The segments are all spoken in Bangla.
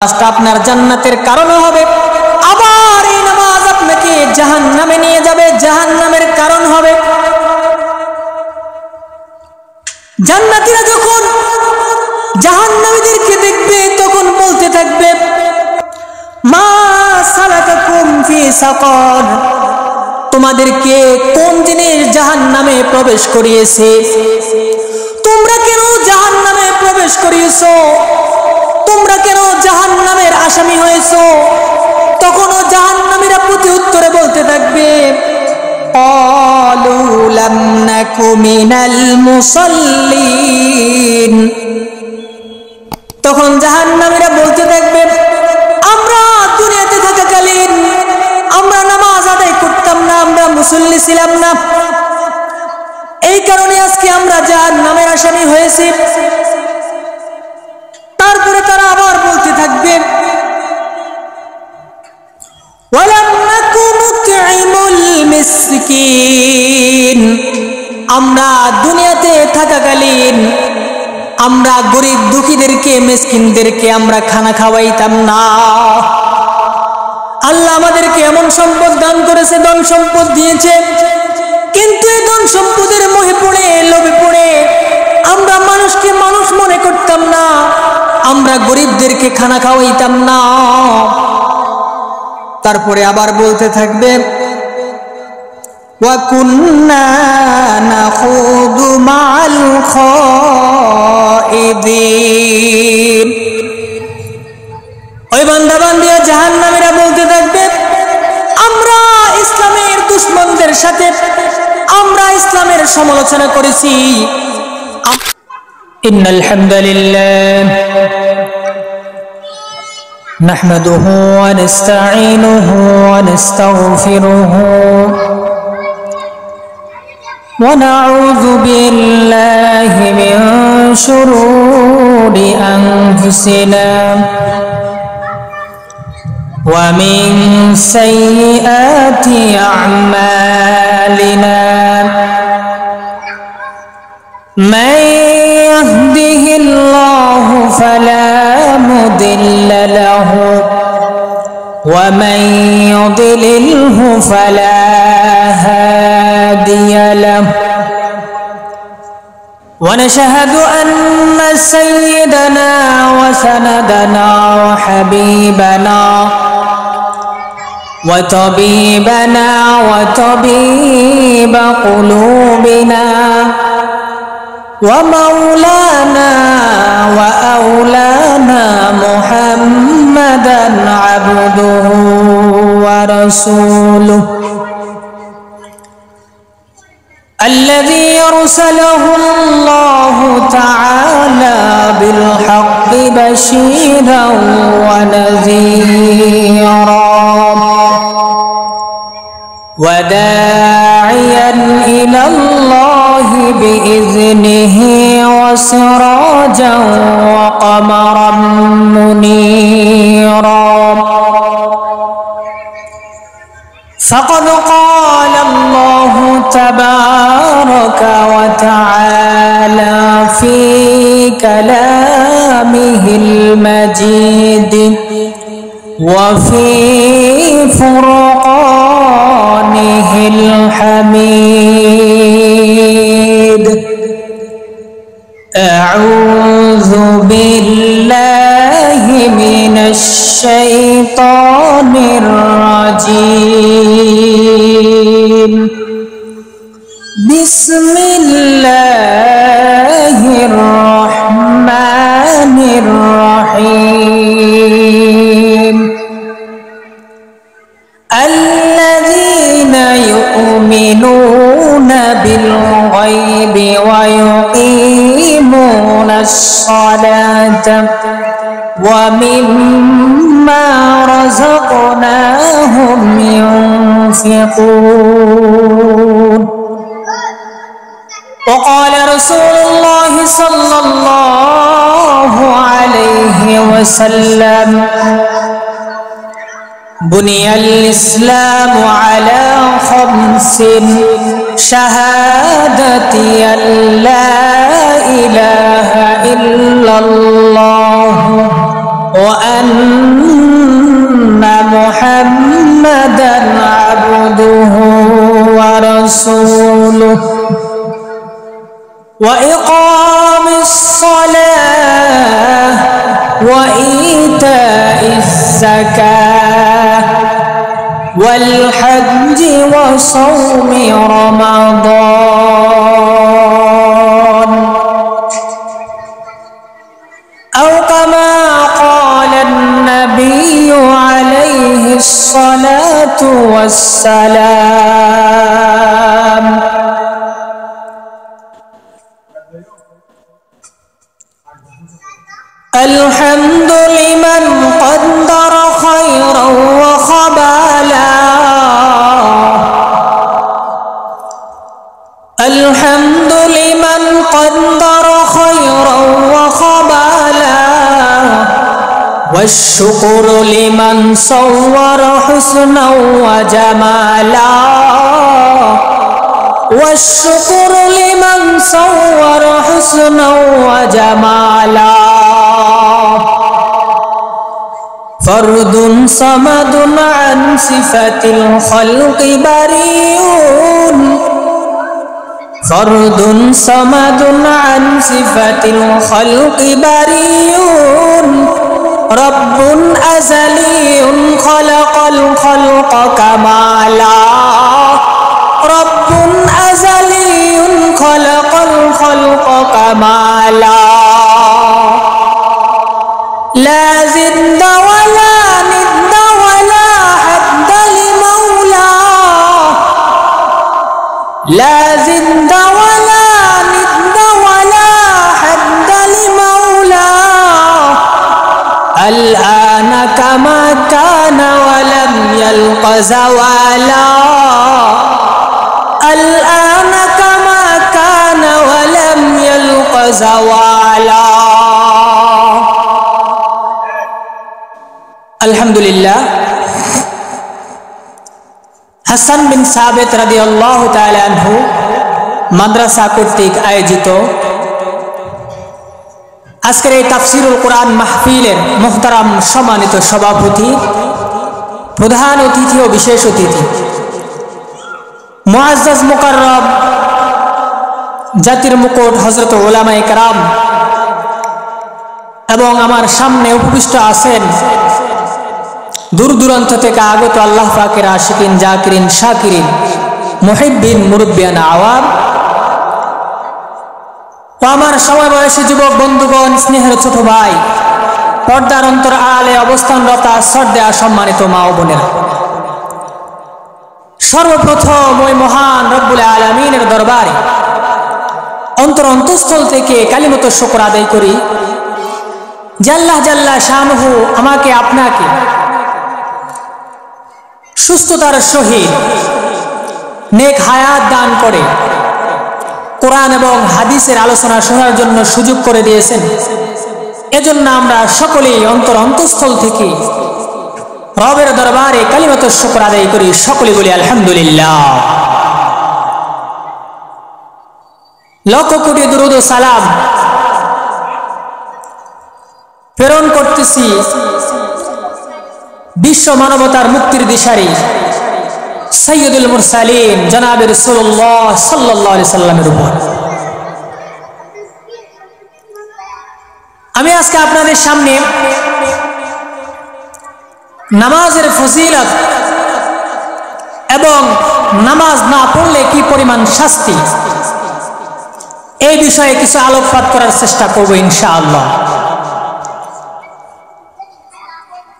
নামাজটা আপনার জান্নাতের কারণ হবে, আবার এই নামাজ আপনাকে জাহান্নামে নিয়ে যাবে, জাহান্নামের কারণ হবে। জান্নাতীরা যখন জাহান্নামীদেরকে দেখবে তখন বলতে থাকবে, মা সালাকাকুম ফি সাকার, তোমাদেরকে কোন জিনিস জাহান্নামে প্রবেশ করিয়েছে? তোমরা কেন জাহান্নামে প্রবেশ করিয়েছো? তোমরা কেন জাহান্নামের আসামি হয়েছো? তখনও জাহান্নামীরা প্রতি উত্তরে বলতে থাকবে, ক্বালু লাম নাকু মিনাল মুসাল্লিন। তখন জাহান্নামীরা বলতে থাকবে, আমরা দুনিয়াতে থাকাকালীন আমরা নামাজ আদায় করতাম না, আমরা মুসল্লি ছিলাম না, এই কারণে আজকে আমরা জাহান্নামের আসামি হয়েছি। তারপরে তারা আবার বলতে থাকবে, ওয়ালাম নাকু নুতঈমুল মিসকিন, আমরা দুনিয়াতে থাকাকালীন আমরা গরিব দুঃখীদেরকে, মিসকিনদেরকে আমরা খানা খাওয়াইতাম না। আল্লাহ আমাদেরকে এমন সম্পদ দান করেছে, ধন সম্পদ দিয়েছে, কিন্তু এই ধন সম্পদের মোহে পড়ে, লোভে পড়ে আমরা মানুষকে মানুষ মনে করতাম না, আমরা গরিবদেরকে খানা খাওয়াইতাম না। তারপরে আবার বলতে থাকবে, ওয়া কুন্না নাখুদু মা'আল খাইদিন। ওই বান্দা বান্দিয়া জাহান্নামীরা বলতে থাকবে, আমরা ইসলামের দুশমনদের সাথে আমরা ইসলামের সমালোচনা করেছি। ইন্নাল হামদালিল্লাহ নাহমাদুহু ওয়া নাস্তাঈনুহু ওয়া নাস্তাগফিরুহু ওয়া নাউযু বিল্লাহি মিন শুরুরি আনফুসিনা ওয়া মিন সাইয়্যাতি আ'মালিনা। من يهده الله فلا مضل له ومن يضلله فلا هادي له ونشهد أن سيدنا وسندنا وحبيبنا وطبيبنا وطبيب قلوبنا ومولانا وأولانا محمدا عبده ورسوله الذي أرسله الله تعالى بالحق بشيرا ونذيرا وداعيا إلى الله بإذنه وسراجا وقمرا منيرا فقد قال الله تبارك وتعالى في كلامه المجيد وفي فرقانه الحميد أعوذ بالله من الشيطان الرجيم بسم الله الرحمن الرحيم الذين يؤمنون بالغيب ويقيمون الصلاة ومما رزقناهم ينفقون وقال رسول الله صلى الله عليه وسلم بني الإسلام على خمس شهادة أن لا إله إلا الله وأن محمدا عبده ورسوله وإقام الصلاة وإيتاء الزكاة والحج وصوم رمضان أو كما قال النبي عليه الصلاة والسلام الحمد لمن قدر خيرا وخبالا الحمد لمن قدر خيرا وخبالا والشكر لمن صور حسنا وجمالا والشكر لمن صور حسنا وجمالا فرد صمد عن صفة الخلق بريء فرد صمد عن صفة الخلق بريء رب أزلي خلق الخلق كمالا رب أزلي خلق الخلق كمالا لا زد ولا ند ولا حد لمولاه لا زد ولا ند ولا حد لمولاه الآن كما كان ولم يلق زوالا الآن كما كان ولم يلق زوالا আলহামদুলিল্লাহ হাসান বিন সাবিত রাদিয়াল্লাহু তাআলা আনহু মাদ্রাসা কর্তৃক আয়োজিত আজকের এই তাফসীরুল কোরআন মাহফিলের মুহতারাম সম্মানিত সভাপতি প্রধান অতিথি ও বিশেষ অতিথি মুআজ্জাজ মুকাররম জাতির মুকুট হযরত উলামায়ে কেরাম এবং আমার সামনে উপবিষ্ট আছেন দূর দূরান্ত থেকে আগত আল্লাহ পাকের আশিকিন জাকিরিন শাকিরিন মুহিব্বিন মুরব্বিয়ান আওয়াম ও আমার সমবয়সী যুবক বন্ধুগণ স্নেহের ছোট ভাই পর্দার অন্তর আড়ালে অবস্থানরত শ্রদ্ধেয় সম্মানিত মা ও বোনেরা সর্বপ্রথম ওই মহান রব্বুল আলামিনের দরবারে অন্তরস্থল থেকে কালিমত শুকর আদায় করি যে আল্লাহ জাল্লা শানুহু আমাকে আপনাকে সুস্থতার সহিত নেক হায়াত দান করে কোরআন এবং হাদিসের আলোচনা শোনার জন্য সুযোগ করে দিয়েছেন এজন্য আমরা সকলেই অন্তরস্থল থেকে রবের দরবারে কালিমাত শুকর আদায় করি সকলে বলি আলহামদুলিল্লাহ লক্ষ কোটি দুরূদ ও সালাম প্রেরণ করতেছি বিশ্ব মানবতার মুক্তির দিশারি সৈয়দুল মুরসালিন জনাবে রাসূলুল্লাহ সাল্লাল্লাহু আলাইহি সাল্লামের উপর আমি আজকে আপনাদের সামনে নামাজের ফজিলত এবং নামাজ না পড়লে কি পরিমাণ শাস্তি এই বিষয়ে কিছু আলোকপাত করার চেষ্টা করব ইনশাআল্লাহ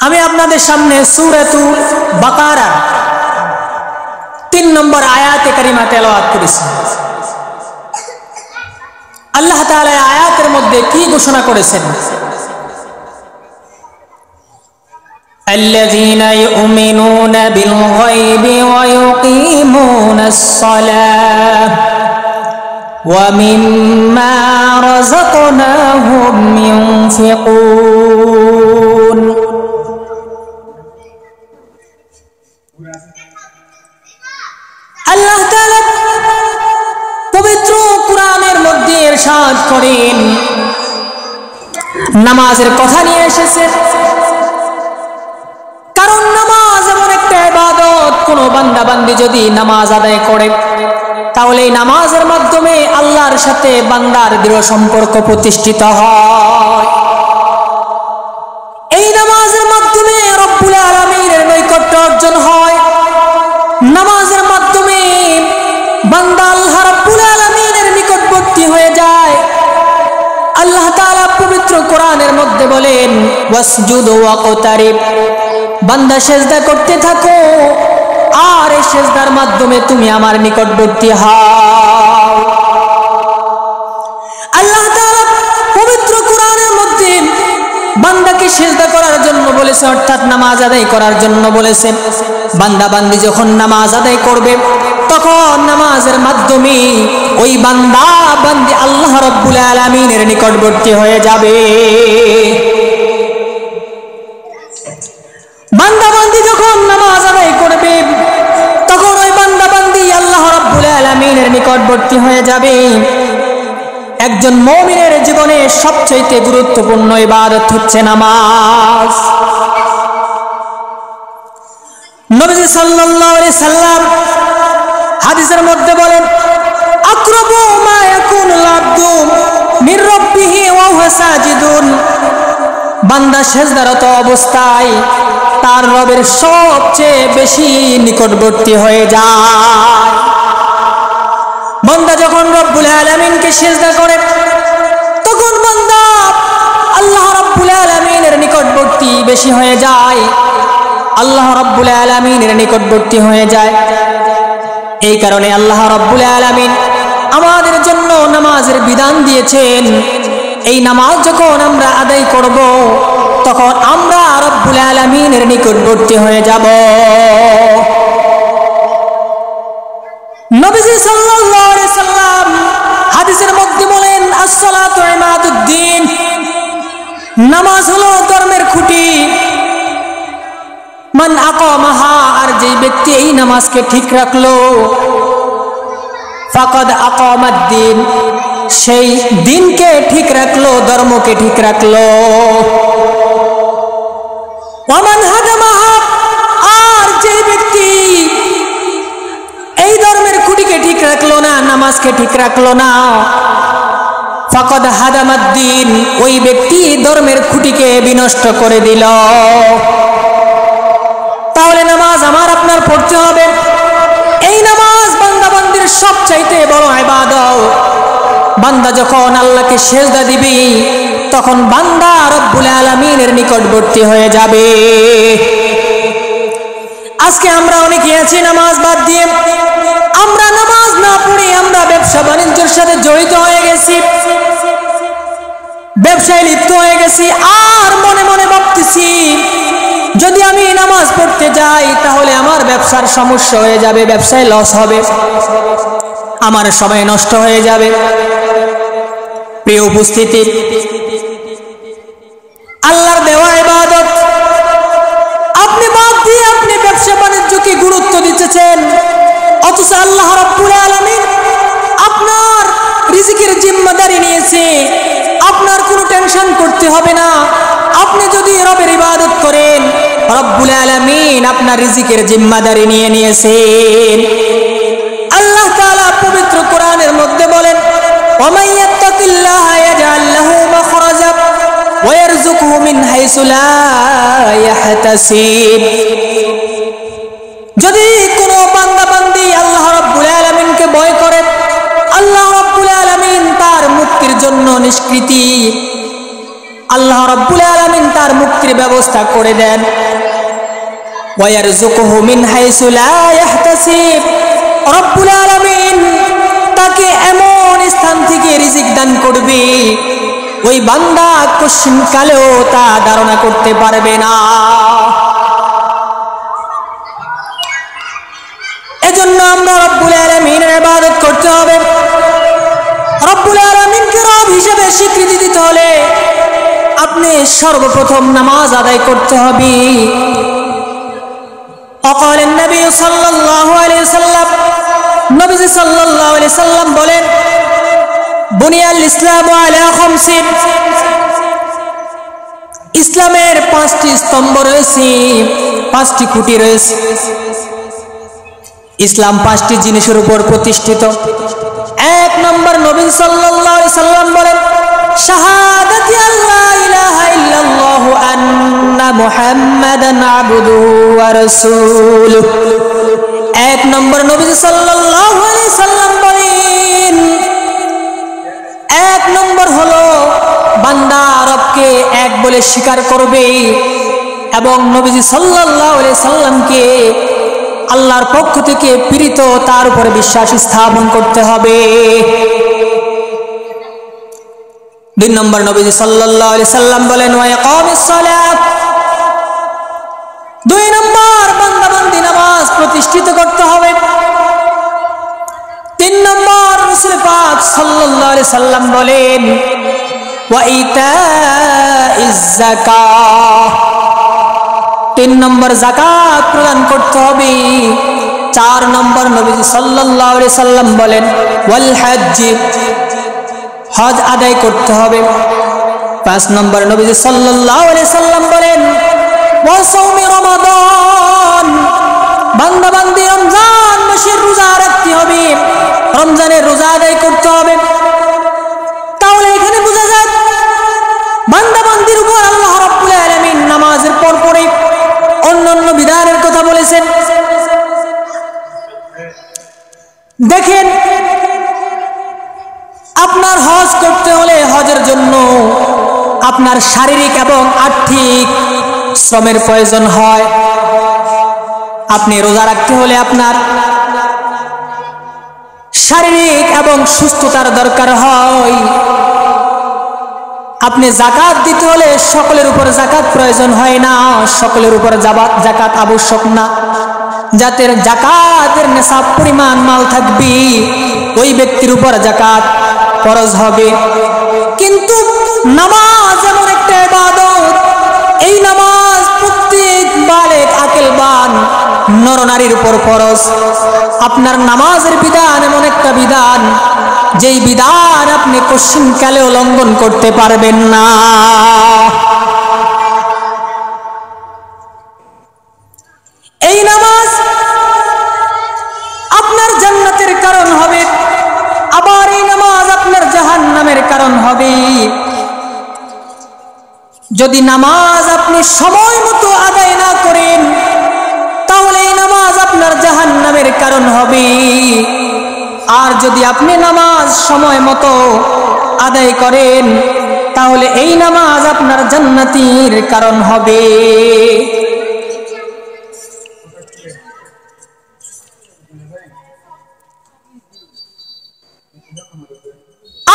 আমি আপনাদের সামনে সূরাতুল বাকারা 3 নম্বর আয়াতে কারিমা তেলাওয়াত করেছি আল্লাহ তাআলা এই আয়াতের মধ্যে কি ঘোষণা করেছেন الذين يؤمنون بالغيب ويقيمون الصلاة ومما رزقناهم ينفقون আল্লাহ তাআলা পবিত্র কোরআনের মধ্যে ইরশাদ করেন নামাজের কথা নিয়ে এসেছে, কারণ নামাজ এমন একটা ইবাদত, কোন বান্দা বান্দি যদি নামাজ আদায় করে তাহলে এই নামাজের মাধ্যমে আল্লাহর সাথে বান্দার দৃঢ় সম্পর্ক প্রতিষ্ঠিত হয়। এই নামাজের মাধ্যমে রব্বুল আলামিনের নৈকট্য অর্জন হয়। নামাজের মাধ্যমে বান্দা আল্লাহ রব্বুল আলামিনের নিকটবর্তী হয়ে যায়। আল্লাহ তাআলা পবিত্র কোরআনের মধ্যে বলেন, ওয়াসজুদু ওয়াকতারিব, বান্দা সিজদা করতে থাকো আর এই সিজদার মাধ্যমে তুমি আমার নিকটবর্তী হও। আল্লাহ তাআলা পবিত্র কোরআনের মধ্যে বান্দাকে সিজদা করার জন্য বলেছে, অর্থাৎ নামাজ আদায় করার জন্য বলেছে। বান্দা বান্দি যখন নামাজ আদায় করবে তখন নামাজের মাধ্যমে ওই বান্দা বান্দি আল্লাহ রাব্বুল আলামিনের নিকটবর্তী হয়ে যাবে। বান্দা বান্দি যখন নামাজ আদায় করবে তখন ওই বান্দা বান্দি আল্লাহ রাব্বুল আলামিনের নিকটবর্তী হয়ে যাবে। একজন মুমিনের জীবনে সবচেয়ে গুরুত্বপূর্ণ ইবাদত হচ্ছে নামাজ। নবী সাল্লাল্লাহু আলাইহি সাল্লাম হাদিসের মধ্যে বলেন, আকরাবু মা ইয়াকুনুল আবদু মির রাব্বিহি ওয়া হুয়া সাজিদুন, বান্দা সিজদারত অবস্থায় তার রবের সবচেয়ে বেশি নিকটবর্তী হয়ে যায়। বান্দা যখন রব্বুল আলামিনকে সিজদা করে তখন বান্দা আল্লাহ রাব্বুল আলামিনের নিকটবর্তী বেশি হয়ে যায়, আল্লাহ রাব্বুল আলামিনের নিকটবর্তী হয়ে যায়। এই কারণে আল্লাহ রাব্বুল আলামিন আমাদের জন্য নামাজের বিধান দিয়েছেন। এই নামাজ যখন আমরা আদায় করব তখন আমরা রব্বুল আলামিনের নিকটবর্তী হয়ে যাব। নবীজি সাল্লাল্লাহু আলাইহি সাল্লাম হাদিসের মধ্যে বলেন, আসসালাতু ইমাদুদ্দিন, নামাজ হলো ধর্মের খুঁটি। মান আকামাহা, আর যে ব্যক্তি এই নামাজকে ঠিক রাখলো, ফাকাদ আকামাদ্দিন, সেই দিনকে ঠিক রাখলো, ধর্মকে ঠিক রাখলো। ওয়ামান হাদামাহা, আর যে ব্যক্তি এই ধর্মের খুঁটিকে ঠিক রাখলো না, নামাজকে ঠিক রাখলো না, ফাকাদ হাদামাদ্দিন, ওই ব্যক্তি ধর্মের খুঁটিকে বিনষ্ট করে দিল। তাহলে নামাজ আমার আপনার পড়তে হবে। এই নামাজ বান্দা বান্দির সবচাইতে বড় ইবাদত। বান্দা যখন আল্লাহকে সিজদা দিবে তখন বান্দা রব্বুল আলামিনের নিকটবর্তী হয়ে যাবে। আজকে আমরা অনেকে আছি নামাজ বাদ দিয়ে, আমরা নামাজ না পড়ে আমরা ব্যবসা বাণিজ্যের সাথে জড়িত হয়ে গেছি, ব্যবসায় লিপ্ত হয়ে গেছি, আর মনে মনে ভাবতেছি যদি আমি নামাজ পড়তে যাই তাহলে আমার ব্যবসার সমস্যা হয়ে যাবে, ব্যবসায় লস হবে, আমার সময় নষ্ট হয়ে যাবে। প্রিয় উপস্থিতি, আল্লাহর দেওয়া ইবাদত আপনি বাদ দিয়ে আপনি ব্যবসা বাণিজ্যকে গুরুত্ব দিতেছেন, অথচ আল্লাহ রাব্বুল আলামিন আপনার রিজিকের জিম্মাদারি নিয়েছে। আপনার কোনো টেনশন করতে হবে না। আপনি যদি রবের ইবাদত করেন, রব্বুল আলামিন আপনার রিজিকের জিম্মাদারি নিয়ে নিয়েছেন। আল্লাহ তাআলা পবিত্র কোরআনের মধ্যে বলেন, ওয়ামান ইয়াত্তাকিল্লাহা ইয়াজআল লাহু মাখরাজা ওয়া ইয়ারযুকহু মিন হাইসু লা ইয়াহতাসিব। যদি কোনো বান্দা বান্দি আল্লাহ রাব্বুল আলামিনকে ভয় করে, আল্লাহ রাব্বুল আলামিন তার মুক্তির জন্য নিষ্কৃতি, আল্লাহ রাব্বুল আলামিন তার মুক্তির ব্যবস্থা করে দেন। ওয়া ইয়ারযুকহু মিন হাইসু লা ইয়াহতাসিব, রব্বুল আলামিন তাকে এমন স্থান থেকে রিজিক দান করবে ওই বান্দা কোশ্চিন কালেও তা ধারণা করতে পারবে না। এজন্য আমরা রব্বুল আলামিনের ইবাদত করতে হবে। রব্বুল আলামিনকে রব হিসেবে স্বীকৃতি দিতে হলে আপনি সর্বপ্রথম নামাজ আদায় করতে হবে। وقال النبي صلى الله عليه وسلم, নবী সাল্লাল্লাহু আলাইহি সাল্লাম বলেন, বুনিয়াল ইসলামু আলা খামসিন, ইসলামের 5টি স্তম্ভ রয়েছে, 5টি খুঁটি রয়েছে। ইসলাম 5টি জিনিসের উপর প্রতিষ্ঠিত। 1 নম্বর, নবী সাল্লাল্লাহু আলাইহি সাল্লাম বলেন, শাহাদাতি আল্লা ইলাহা ইল্লাল্লাহ আন্না মুহাম্মাদান আবদুহু ওয়া রাসূলুহু। 1 নম্বর, নবী সাল্লাল্লাহু আলাইহি সাল্লাম বলেন, 1 নম্বর হলো বান্দা রবকে এক বলে স্বীকার করবে এবং নবীজি সাল্লাল্লাহু আলাইহি সাল্লামকে আল্লাহর পক্ষ থেকে প্রেরিত তার উপরে বিশ্বাস স্থাপন করতে হবে। 2 নম্বর, নবীজি সাল্লাল্লাহু আলাইহি সাল্লাম বলেন, ওয়া ইকামিস সালাত। 2 নম্বর, বান্দাবান্দি নামাজ প্রতিষ্ঠিত করতে হবে। 3 নম্বর, রাসূল পাক সাল্লাল্লাহু আলাইহি সাল্লাম বলেন, ওয়া ইতাইজ যাকাত। 3 নম্বর, যাকাত প্রদান করতে হবে। 4 নম্বর, নবীজি সাল্লাল্লাহু আলাইহি সাল্লাম বলেন, ওয়াল হজ্জ। হজ আদায় করতে হবে। 5 নম্বর, নবীজি সাল্লাল্লাহু আলাইহি সাল্লাম বলেন, ওয়া সাওমি রমাদান। বান্দাবান্দি রমজান মাসের রোজা রাখতে হবে, রমজানের রোজা আদায় করতে হবে। তাহলে এখানে বোঝা যায় বান্দাবান্দির উপর আল্লাহ রাব্বুল আলামিন নামাজের পর পরে অন্যান্য বিধানের কথা বলেছেন। দেখেন, আপনার হজ করতে হলে হজের জন্য আপনার শারীরিক এবং আর্থিক শ্রমের প্রয়োজন হয়। আপনি রোজা রাখতে হলে আপনার শারীরিক এবং সুস্থতার দরকার হয়। আপনি যাকাত দিতে হলে সকলের উপর যাকাত প্রয়োজন হয় না, সকলের উপর যাকাত আবশ্যক না। যাদের যাকাতের নিসাব পরিমাণ মাল থাকবে ওই ব্যক্তির উপর যাকাত ফরজ হবে। কিন্তু নামাজ এমন একটা ইবাদত, এই নামাজ প্রত্যেক বালেগ আকেলবান নরনারীর উপর ফরজ। আপনার নামাজের বিধান এমন একটা বিধান, যেই বিধান আপনি কোশ্চিনকালেও লঙ্ঘন করতে পারবেন না। এই নামাজ আপনার জান্নাতের কারণ হবে, আবার এই নামাজ আপনার জাহান্নামের কারণ হবে। যদি নামাজ আপনি সময় মতো আদায় না করেন তাহলে এই নামাজ আপনার জাহান্নামের কারণ হবে। আর যদি আপনি নামাজ সময় মতো আদায় করেন তাহলে এই নামাজ আপনার জান্নাতের কারণ হবে।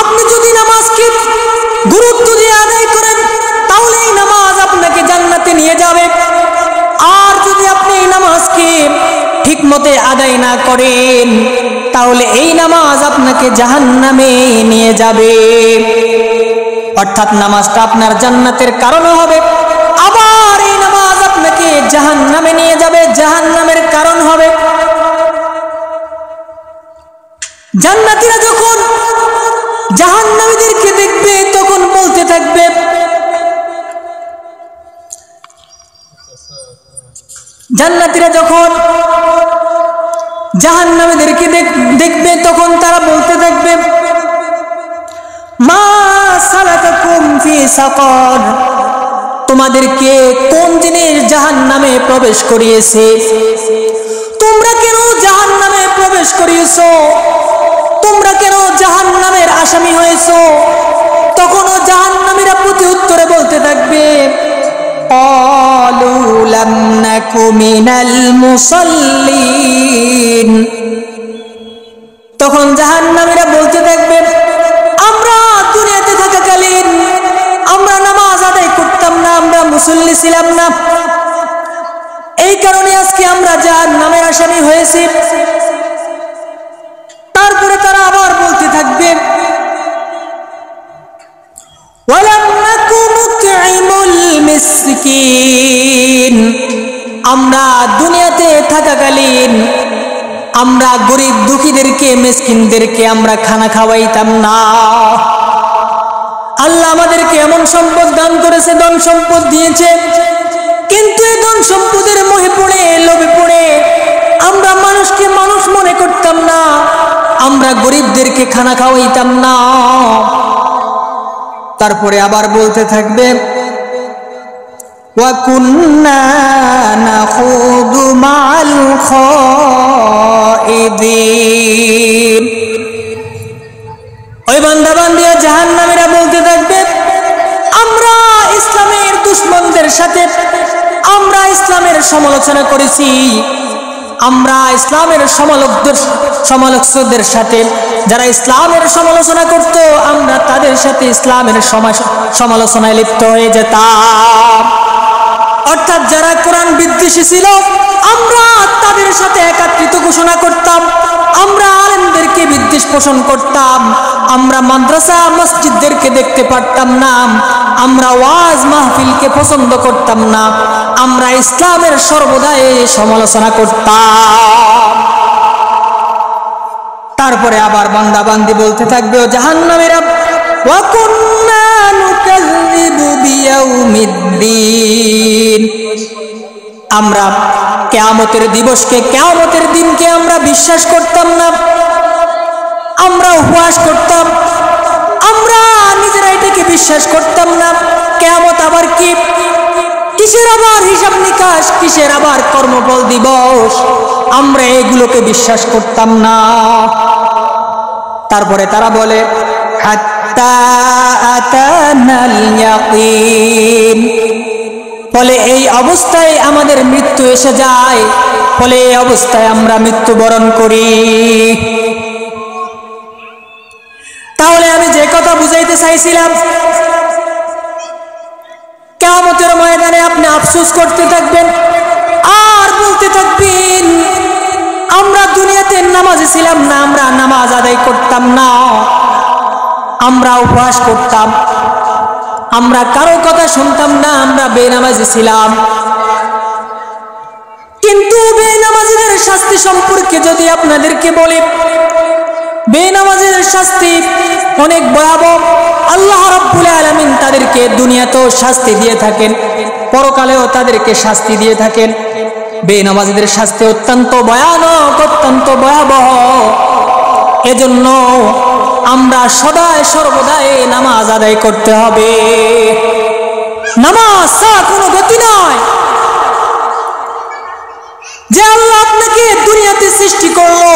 আপনি যদি নামাজকে গুরুত্ব দিয়ে আদায় করেন তাহলে এই নামাজ আপনাকে জান্নাতে নিয়ে যাবে। আর যদি আপনি এই নামাজকে ঠিকমতো আদায় না করেন তাহলে এই নামাজ আপনাকে জাহান্নামে নিয়ে যাবে। অর্থাৎ নামাজটা আপনার জান্নাতের কারণ হবে, আবার এই নামাজ আপনাকে জাহান্নামে নিয়ে যাবে, জাহান্নামের কারণ হবে। জান্নাতীরা যখন জাহান্নামীদেরকে দেখবে তখন বলতে থাকবে, জান্নাতীরা যখন জাহান্নামীদেরকে দেখবে তখন তারা বলতে থাকবে, মা সালাকাকুম ফি সাকার। তোমাদেরকে কোন জিনিস জাহান্নামে প্রবেশ করিয়েছে? তোমরা কেন জাহান্নামে প্রবেশ করিয়েছো? তোমরা কেন জাহান্নামের আসামি হয়েছো? তখনও জাহান্নামীরা প্রতি উত্তরে বলতে থাকবে, ক্বালু লাম নাকু মিনাল মুসাল্লিন। তখন জাহান্নামীরা বলতে থাকবে, আমরা দুনিয়াতে থাকাকালীন আমরা নামাজ আদায় করতাম না, আমরা মুসল্লি ছিলাম না, এই কারণে আজকে আমরা জাহান্নামের আসামি হয়েছি। তারপরে তারা আবার বলতে থাকবে, ওয়ালাম নাকু নুতঈমুল মিসকিন। আমরা দুনিয়াতে থাকাকালীন আমরা গরিব দুঃখীদেরকে, মিসকিনদেরকে আমরা খানা খাওয়াইতাম না। আল্লাহ আমাদেরকে এমন সম্পদ দান করেছে, ধন সম্পদ দিয়েছে, কিন্তু এই ধন সম্পদের মোহে পড়ে, লোভে পড়ে আমরা মানুষকে মানুষ মনে করতাম না, আমরা গরিবদেরকে খানা খাওয়াইতাম না। তারপরে আবার বলতে থাকবে ওয়া কুন্না নাখুদু মা'আল খাইদিন। ওই বান্দা-বান্দী জাহান্নামীরা বলতে থাকবে আমরা ইসলামের দুশমনদের সাথে, আমরা ইসলামের সমালোচনা করেছি, আমরা ইসলামের সমালোচকদের সাথে, যারা ইসলামের সমালোচনা করত আমরা তাদের সাথে ইসলামের সমালোচনায় লিপ্ত হয়ে যেতাম। অর্থাৎ যারা কোরআন বিদ্বেষী ছিল আমরা তাদের সাথে একাত্রিত ঘোষণা করতাম, আমরা আলেমদেরকে বিদ্বেষ পোষণ করতাম, আমরা মাদ্রাসা মসজিদদেরকে দেখতে পারতাম না, আমরা ওয়াজ মাহফিলকে পছন্দ করতাম না, আমরা ইসলামের সর্বদাই সমালোচনা করতাম। তারপরে আবার বান্দা বান্দি বলতে থাকবে ও জাহান্নামীরা ওয়া কুন্না নুকাযযিবু বিয়াউমিদ্দিন, আমরা কিয়ামতের দিবসকে, কিয়ামতের দিনকে আমরা বিশ্বাস করতাম না, আমরা উপহাস করতাম, আমরা নিজেরা এটাকে বিশ্বাস করতাম না। কিয়ামত আবার কি, কিসের আবার হিসাব নিকাশ, কিসের আবার কর্মফল দিবস, আমরা এগুলোকে বিশ্বাস করতাম না। তারপরে তারা বলে হাত্তা আতানাল ইয়াকিন, ফলে এই অবস্থায় আমাদের মৃত্যু এসে যায়, ফলে এই অবস্থায় আমরা মৃত্যুবরণ করি। তাহলে আমি যে কথা বুঝাইতে চাইছিলাম, কিয়ামতের ময়দানে আপনি আফসোস করতে থাকবেন আর বলতে থাকবেন আমরা দুনিয়াতে নামাজে ছিলাম না, আমরা নামাজ আদায় করতাম না, আমরা উপবাস করতাম, আমরা কারো কথা শুনতাম না, আমরা বেনামাজি ছিলাম। কিন্তু বেনামাজিদের শাস্তি সম্পর্কে যদি আপনাদেরকে বলি, বেনামাজিদের শাস্তি অনেক ভয়াবহ। আল্লাহ রাব্বুল আলামিন তাদেরকে দুনিয়াতেও শাস্তি দিয়ে থাকেন, পরকালেও তাদেরকে শাস্তি দিয়ে থাকেন। বেনামাজিদের শাস্তি অত্যন্ত ভয়ানক, অত্যন্ত ভয়াবহ। এজন্য আমরা সদায় সর্বদাই নামাজ আদায় করতে হবে। নামাজ ছাড়া কোনো গতি নয়। যে আল্লাহ আপনাকে দুনিয়াতে সৃষ্টি করলো,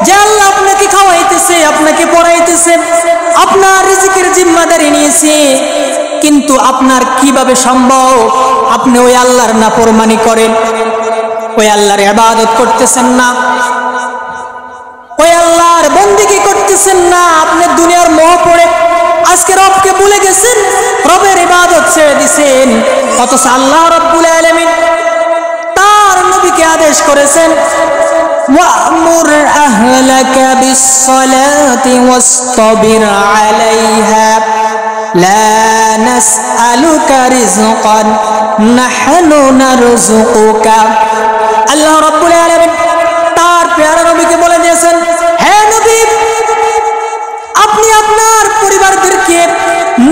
যে আল্লাহ আপনাকে খাওয়াইতেছে, আপনাকে পড়াইতেছে, আপনার রিজিকের জিম্মাদারি নিয়েছে, কিন্তু আপনার কিভাবে সম্ভব আপনি ওই আল্লাহর নাফরমানি করেন, ওই আল্লাহর ইবাদত করতেছেন না, ওই আল্লাহর বন্দেগী করতেছেন না, আপনি দুনিয়ার মোহ পড়ে আজকে রবকে ভুলে গেছেন, রবের ইবাদত ছেড়ে দিয়েছেন। অথচ আল্লাহ রাব্বুল আলামিন তার নবীকে আদেশ করেছেন ওয়া'মুর আহলাকা বিস-সালাতি ওয়াসতাবির আলাইহা লা নাসআলুকা রিজকান নাহনু নারযুকুকা। আল্লাহ রাব্বুল আলামিন তার প্রিয় নবীকে বলে দিয়েছেন, হে নবী, আপনি আপনার পরিবারদেরকে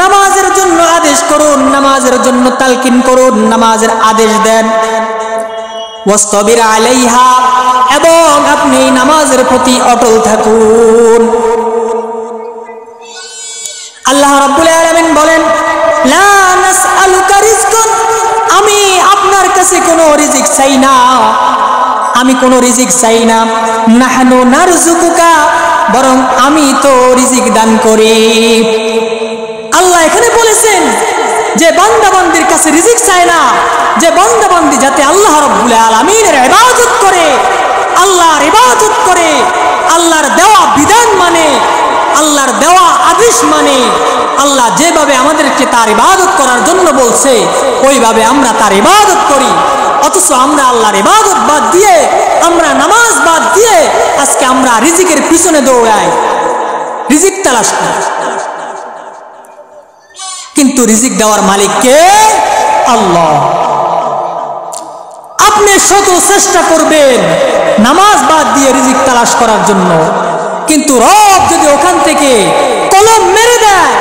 নামাজের জন্য আদেশ করুন, নামাজের জন্য তালকিন করুন, নামাজের আদেশ দেন। ওয়াসতাবির আলাইহা, এবং আপনি নামাজের প্রতি অটল থাকুন। আল্লাহ রাব্বুল আলামিন বলেন লা নাসআলুকা রিজকান, আমি আপনার কাছে কোনো রিজিক চাই না, আমি কোনো রিজিক চাই না। নাহনু নারযুকুকা, বরং আমি তো রিজিক দান করি। আল্লাহ এখানে বলেছেন যে বান্দাবান্দির কাছে রিজিক চায় না, যে বান্দাবান্দি যাতে আল্লাহ রাব্বুল আলামিনের ইবাদত করে, আল্লাহর ইবাদত করে, আল্লাহর দেওয়া বিধান মানে, আল্লাহর দেওয়া আদেশ মানে, আল্লাহ যেভাবে আমাদেরকে তার ইবাদত করার জন্য বলছে ওইভাবে আমরা তার ইবাদত করি। অথচ আমরা আল্লাহর ইবাদত বাদ দিয়ে, আমরা নামাজ বাদ দিয়ে আজকে আমরা রিজিকের পিছনে দৌড়াই, রিজিক তালাশ করি। কিন্তু রিজিক দেওয়ার মালিক কে? আল্লাহ। আপনি শত চেষ্টা করবেন নামাজ বাদ দিয়ে রিজিক তালাশ করার জন্য, কিন্তু রব যদি ওখান থেকে কলম মেরে দেয়,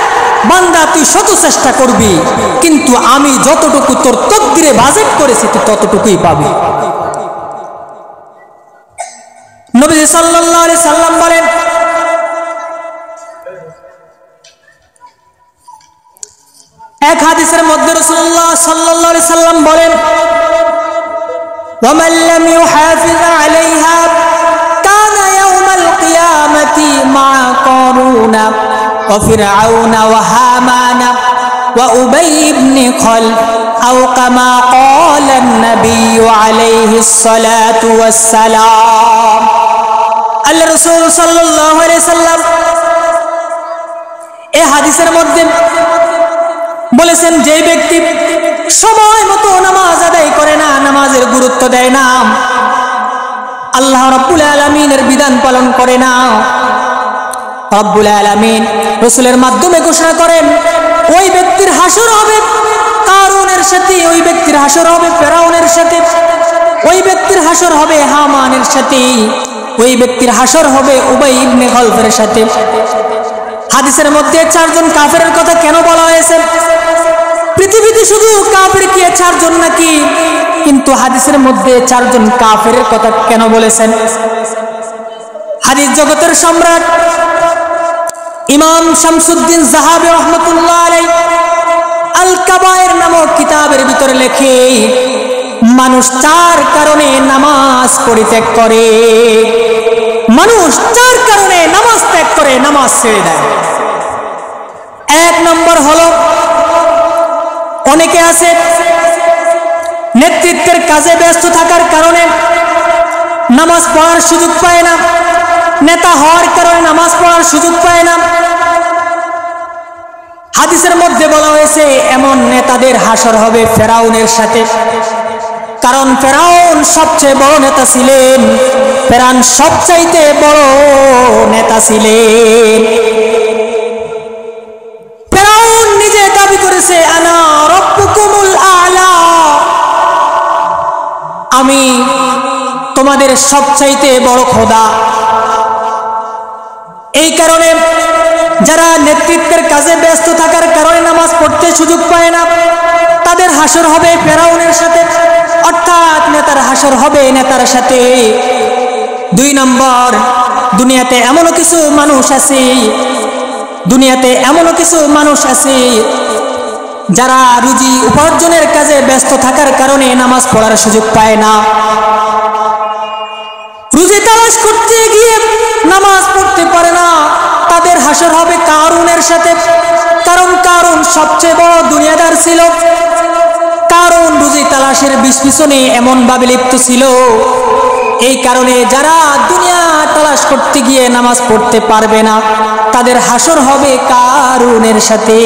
বান্দা তুই শত চেষ্টা করবি, কিন্তু আমি যতটুকু তোর তকদিরে বাজেট করেছি তুই ততটুকুই পাবি। নবী সাল্লাল্লাহু আলাইহি সাল্লাম বলেন, এক হাদিসের মধ্যে রাসূলুল্লাহ সাল্লাল্লাহু আলাইহি সাল্লাম বলেন, ওয়ামান লাম ইউহাফিজ আলাইহা কানা ইয়াউমাল কিয়ামাতি মা কারুনা ওয়া ফিরআউনা ওয়া হামানা ওয়া উবাই ইবনে খালফ আও কামা ক্বালা an-নবী আলাইহিস সালাতু ওয়াস সালাম। আল্লাহ রাসূল সাল্লাল্লাহু আলাইহি সাল্লাম এই হাদিসের মধ্যে বলেছেন, যে ব্যক্তি সময় মতো নামাজ আদায় করে না, নামাজের গুরুত্ব দেয় না, আল্লাহ রাব্বুল আলামিনের বিধান পালন করে না, রব্বুল আলামিন রাসূলের মাধ্যমে ঘোষণা করেন ওই ব্যক্তির হাসর হবে কারুনের সাথে, ওই ব্যক্তির হাসর হবে ফেরাউনের সাথে, ওই ব্যক্তির হাসর হবে হামানের সাথে, ওই ব্যক্তির হাসর হবে উবাই ইবনে খালফের সাথে। হাদিসের মধ্যে চারজন কাফেরের কথা কেন বলা হয়েছে? পৃথিবীতে শুধু কাফের কি চারজন নাকি? কিন্তু হাদিসের মধ্যে চারজন কাফেরের কথা কেন বলেছেন? হাদিস জগতের সম্রাট ইমাম শামসুদ্দিন যাহাবী রাহমাতুল্লাহ আলাইহি আল কাবায়ের নামক কিতাবের ভিতরে লেখে, মানুষ চার কারণে নামাজ পরিত্যাগ করে, মানুষ চার কারণে নামাজ ত্যাগ করে, নামাজ ছেড়ে দেয়। এক নম্বর হলো, অনেকে আছে নেতৃত্বের কাজে ব্যস্ত থাকার কারণে নামাজ পড়ার সুযোগ পায় না, নেতা হওয়ার কারণে নামাজ পড়ার সুযোগ পায় না। হাদিসের মধ্যে বলা হয়েছে এমন নেতাদের হাসর হবে ফেরাউনের সাথে, কারণ ফেরাউন সবচেয়ে বড় নেতা ছিলেন, ফেরাউন সবচাইতে বড় নেতা ছিলেন। ফেরাউন নিজে দাবি করেছে আনা রব্বুকুমুল আ'লা, আমি তোমাদের সবচাইতে বড় খোদা। এই কারণে যারা নেতৃত্বের কাজে ব্যস্ত থাকার কারণে নামাজ পড়তে সুযোগ পায় না, তাদের হাসর হবে ফেরাউনের সাথে, অর্থাৎ নেতার হাসর হবে নেতার সাথে। দুই নম্বর, দুনিয়াতে এমনও কিছু মানুষ আছে যারা রুজি উপার্জনের কাজে ব্যস্ত থাকার কারণে নামাজ পড়ার সুযোগ পায় না, রুজি তালাশ করতে গিয়ে নামাজ পড়তে পারে না, তাদের হাসর হবে কারুনের সাথে। কারণ কারুন সবচেয়ে বড় দুনিয়াদার ছিল, কারুন রুজি তালাশের পিছনে এমন ভাবে লিপ্ত ছিল, এই কারণে যারা দুনিয়া তালাশ করতে গিয়ে নামাজ পড়তে পারবে না, তাদের হাসর হবে কারুনের সাথে।